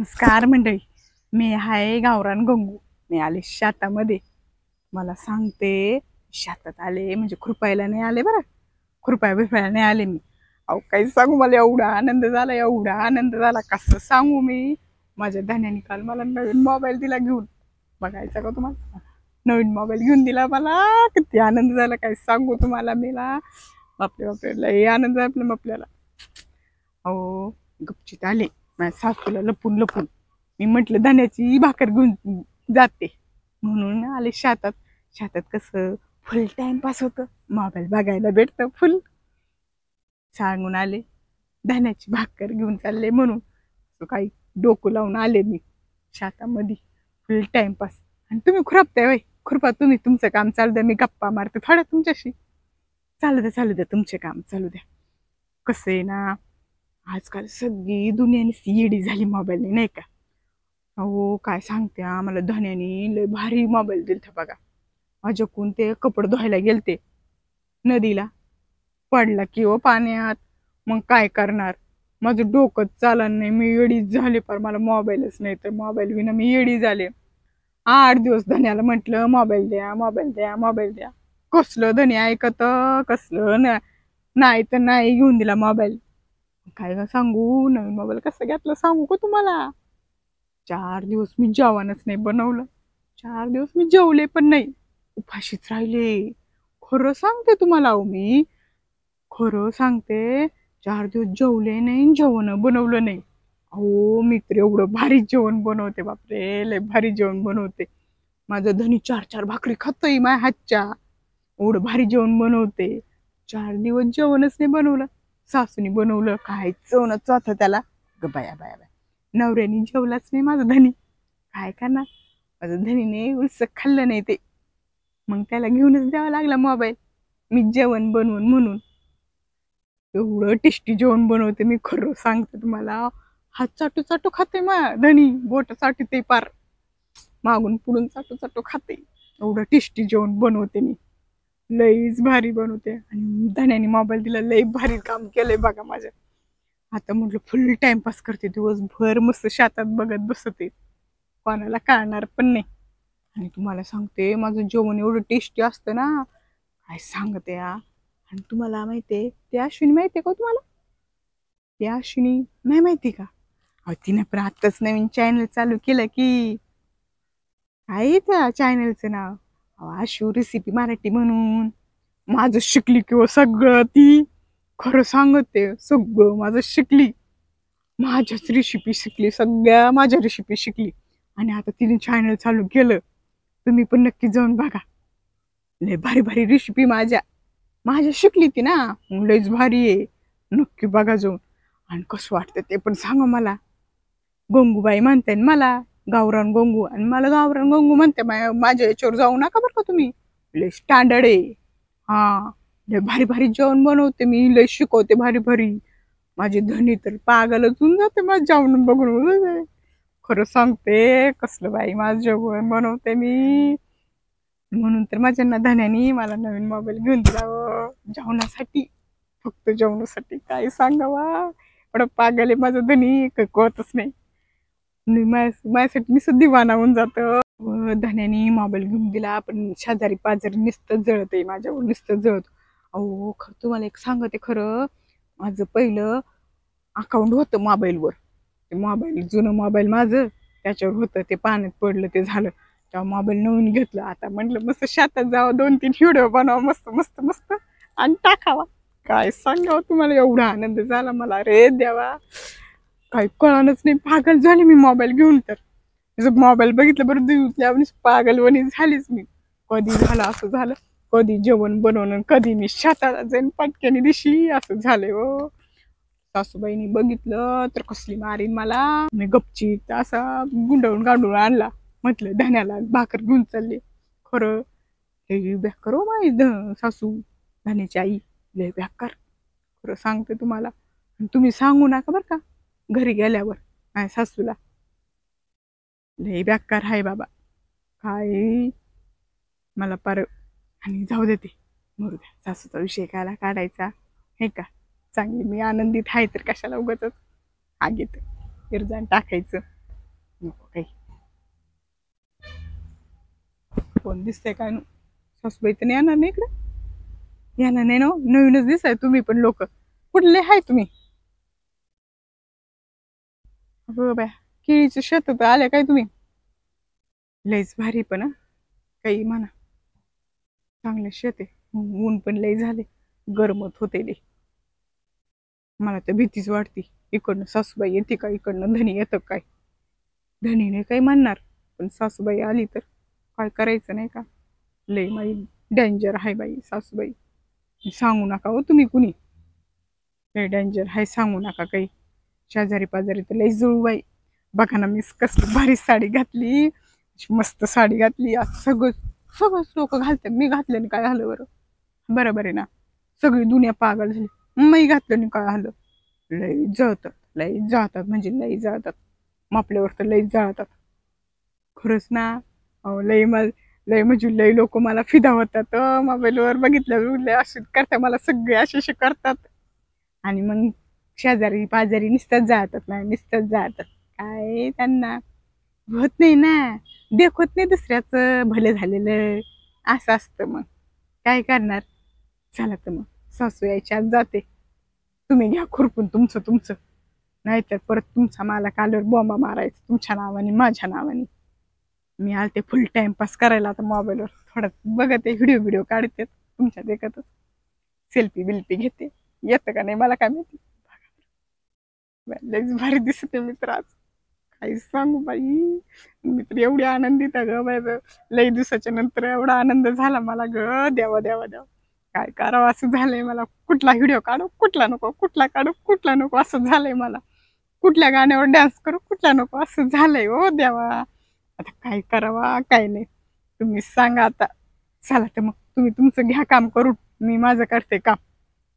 नमस्कार मंडळी. मी आहे गावरान गंगू. मी आले शेतामध्ये. मला सांगते, शेतात आले म्हणजे खुरपायला नाही आले बरं. खुरपाय बिरपायला नाही आले मी. अहो काही सांगू, मला एवढा आनंद झाला, एवढा आनंद झाला, कसं सांगू मी. माझ्या धन्याने काल मला नवीन मोबाईल दिला घेऊन. बघायचा का तुम्हाला? नवीन मोबाईल घेऊन दिला मला. किती आनंद झाला काय सांगू तुम्हाला. मेला बापरे बापरे, लय आनंद झाला आपल्याला. अहो गपचित आले माझ्या सासूला लपून लपून. मी म्हटलं धान्याची भाकर घेऊन जाते म्हणून आले शेतात. शेतात कसं फुल टाइमपास होतं, मोबाईल बघायला भेटतं फुल. सांगून आले धान्याची भाकर घेऊन चालले म्हणून. काही डोकं लावून आले मी शेतामध्ये. फुल टाइमपास. आणि तुम्ही खुरपताय वय, खुरपा तुम्ही, तुमचं काम चालू द्या, मी गप्पा मारते थोड्या तुमच्याशी. चालू द्या तुमचे काम चालू द्या. कसं आहे ना, आजकाल सगळी दुनियाने येडी झाली मोबाईलने, नाही का? अहो काय सांगते, आम्हाला धन्यानी लय भारी मोबाईल दिलता बघा. माझ्याकडून ते कपडे धुवायला गेलते नदीला, पडला की हो पाण्यात. मग काय करणार, माझं डोकंच चालणार नाही, मी येडीच झाले. पर मला मोबाईलच नाही, तर मोबाईल विना मी येडी झाले. 8 दिवस धन्याला म्हटलं मोबाईल द्या, मोबाईल द्या, मोबाईल द्या. कसलं धनी ऐकत, कसलं नाही तर नाही घेऊन दिला मोबाईल. काय का सांगू, नवीन मोबाईल कसं घेतलं सांगू का तुम्हाला? 4 दिवस मी जेवणच नाही बनवलं. 4 दिवस मी जेवले पण नाही, उपाशीच राहिले. खरं सांगते तुम्हाला, अहो मी खरं सांगते. 4 दिवस जेवले नाही, जेवण बनवलं नाही. अहो मी तर एवढं भारी जेवण बनवते, बापरे लय भारी जेवण बनवते. माझं धनी 4-4 भाकरी खातोय माझ्या हातच्या. एवढं भारी जेवण बनवते. 4 दिवस जेवणच नाही बनवलं. सासूनी बनवलं, काय चवणच होतं त्याला. ग बाया बाया बाया, नवऱ्याने जेवलाच नाही माझं धनी. काय करणार, माझं धनीने उलस खाल्लं नाही ते. मग त्याला घेऊनच द्यावा लागला मोबाईल, मी जेवण बनवून म्हणून. एवढं टेस्टी जेवण बनवते मी, खरं सांगते तुम्हाला. हात चाटू चाटू खाते मा धनी, बोट चाटते पार. मागून पुढून चाटू चाटू खाते. एवढं टेस्टी जेवण बनवते मी, लईच भारी बनवते. आणि धन्याने मोबाईल दिला, लई भारी काम केलंय बघा माझ्या. आता म्हटलं फुल टाइमपास करते, दिवसभर मस्त शेतात बघत बसते, कोणाला कळणार पण नाही. आणि तुम्हाला सांगते, माझं जेवण एवढं टेस्टी असतं ना, काय सांगते या. आणि तुम्हाला माहितीये ते अश्विनी, माहितीये का तुम्हाला? ते अश्विनी नाही माहिती का? अहो तिने पण आत्ताच नवीन चॅनल चालू केलं की. काय त्या चॅनलचं नाव? आशू रेसिपी मराठी म्हणून. माझं शिकली किंवा सगळं ती, खरं सांगते सगळं माझं शिकली. माझ्याच रेसिपी शिकली, सगळ्या माझ्या रेसिपी शिकली. आणि आता तिने चॅनल चालू केलं, तुम्ही पण नक्की जाऊन बघा. लय भारी भारी रेसिपी माझ्या माझ्या शिकली ती ना, मग लयच भारी आहे. नक्की बघा जाऊन. आणि कसं वाटतं ते पण सांगा मला. गंगूबाई म्हणते ना मला, गावरान गंगू. आणि मला गावरान गंगू म्हणते. माझ्या याच्यावर जाऊ नका बरं का तुम्ही, लय स्टँडर्ड आहे. हा, लय भारी भारी जेवण बनवते मी, लय शिकवते भारी भारी. माझी धनी तर पागलच होऊन जाते माझं जेवण बघून. खरं सांगते, कसलं बाई माझं जेवण बनवते मी. म्हणून तर माझ्या धन्यानी मला नवीन मोबाईल घेऊन दिला हो, जेवणासाठी. फक्त जेवणासाठी. काय सांगावा, एवढं पागल आहे माझं धनी, कळतच नाही. माझ्यासाठी नुसतं दिवाना होऊन जातं. धन्यानी मोबाईल घेऊन दिला, पण शेजारी पाजारी नुसतं जळत आहे माझ्यावर, नुसतं जळत. अहो तुम्हाला एक सांगते खरं, माझं पहिलं अकाउंट होतं मोबाईलवर. ते मोबाईल जुनं मोबाईल माझं त्याच्यावर होतं, ते पाण्यात पडलं, ते झालं. तेव्हा मोबाईल नवीन घेतलं. आता म्हटलं मस्त शेतात जावं, 2-3 व्हिडिओ बनवा मस्त मस्त मस्त आणि टाकावा. काय सांगावं तुम्हाला, एवढा आनंद झाला मला, रे देवा काही कळणच नाही. पागल झाली मी मोबाईल घेऊन. तर मोबाईल बघितलं बरं दिवस पागलवणी झालीच मी. कधी झालं असं झालं, कधी जेवण बनवणं, कधी मी शेतात जाईन पटक्याने दिशी, असं झालंय हो. सासूबाईनी बघितलं तर कसली मारीन मला. मी गपचीत असा गुंडवून गांडून आणला. म्हटलं धन्याला भाकर घेऊन चालले. खरं लय बेकार हो माझी सासू, धन्याची आई लय बेकार. खरं सांगते तुम्हाला. तुम्ही सांगू नका बरं का घरी गेल्यावर माझ्या सासूला. लय बेकार आहे बाबा, काय मला पार. आणि जाऊ देते, मरू द्या, सासूचा विषय कायला काढायचा, हे का. चांगली मी आनंदीत आहे तर कशाला उगाच आगीत इरजान टाकायचं. नको काही. कोण दिसतंय काय सासूबाई तर नाही येणार नाही इकडे. येणार नाही ना हो. नवीनच दिसाय तुम्ही पण लोक. कुठले हाय तुम्ही? अगं बाय, केळीच्या शेतात आल्या काय तुम्ही? लयच भारी पण हं. काही म्हणा, चांगले शेत आहे. ऊन पण लय झाले, गरमत होते लय. मला तर भीतीच वाटते. इकडनं सासूबाई येते का, इकडनं धनी येतं काय. धनीने काही म्हणणार, पण सासूबाई आली तर काय करायचं नाही का. लय बाई, डेंजर आहे बाई सासूबाई. सांगू नका हो तुम्ही कुणी. लय डेंजर हाय, सांगू नका काही. शेजारी पाजारी तर लय जुळू बाई. बघा ना, मी कसली भारी साडी घातली, अशी मस्त साडी घातली. आज सगळं सगळंच लोक घालतात, मी घातल्याने काय झालं बरं? बरोबर आहे ना. सगळी दुनिया पागल झाली, मी घातल्याने काय झालं? लई जळतात, लई जाळतात, म्हणजे लई जाळतात. मापल्यावर तर लई जाळतात. खरंच ना. अहो लय म्हणजे लय लोक मला फिदा होतात. मोबाईलवर बघितलं लय असे करतात, मला सगळे असे असे करतात. आणि मग शेजारी पाजारी नुसतंच जातात ना, नुसतंच जातात. काय त्यांना होत नाही ना, देखत नाही दुसऱ्याचं भलं झालेलं. असं असतं मग. काय करणार. चला तर मग, सासू यायच्या आत जाते. तुम्ही घ्या खुरपून तुमचं तुमचं. नाहीतर परत तुमचा मला कालवर बॉम्बा मारायचा तुमच्या नावाने माझ्या नावाने. मी आलते फुल टाइमपास करायला आता मोबाईलवर. थोडं बघते, व्हिडिओ व्हिडिओ काढते तुमच्या देखतच. सेल्फी बिल्फी घेते. येतं का नाही मला काय माहिती. लयच भारी दिसते मी तर आज. काही सांगू बाई. मी तर एवढी आनंदित आहे ग बाई. लई दिवसाच्या नंतर एवढा आनंद झाला मला ग. देवा देवा देवा. काय करावं असं झालंय मला. कुठला व्हिडिओ काढू, कुठला नको, कुठला काढू, कुठला नको, असं झालंय मला. कुठल्या गाण्यावर डान्स करू, कुठला नको, असं झालंय हो देवा. आता काय करावा काय नाही, तुम्ही सांगा आता. चला तर मग, तुम्ही तुमचं घ्या काम करून, मी माझं करते काम.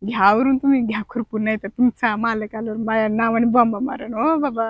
घ्या आवरून, तुम्ही घ्या खुरपून, नाही तर तुमचा मालक आल्यावर माझ्या नावाने बॉम्ब मारण हो बाबा.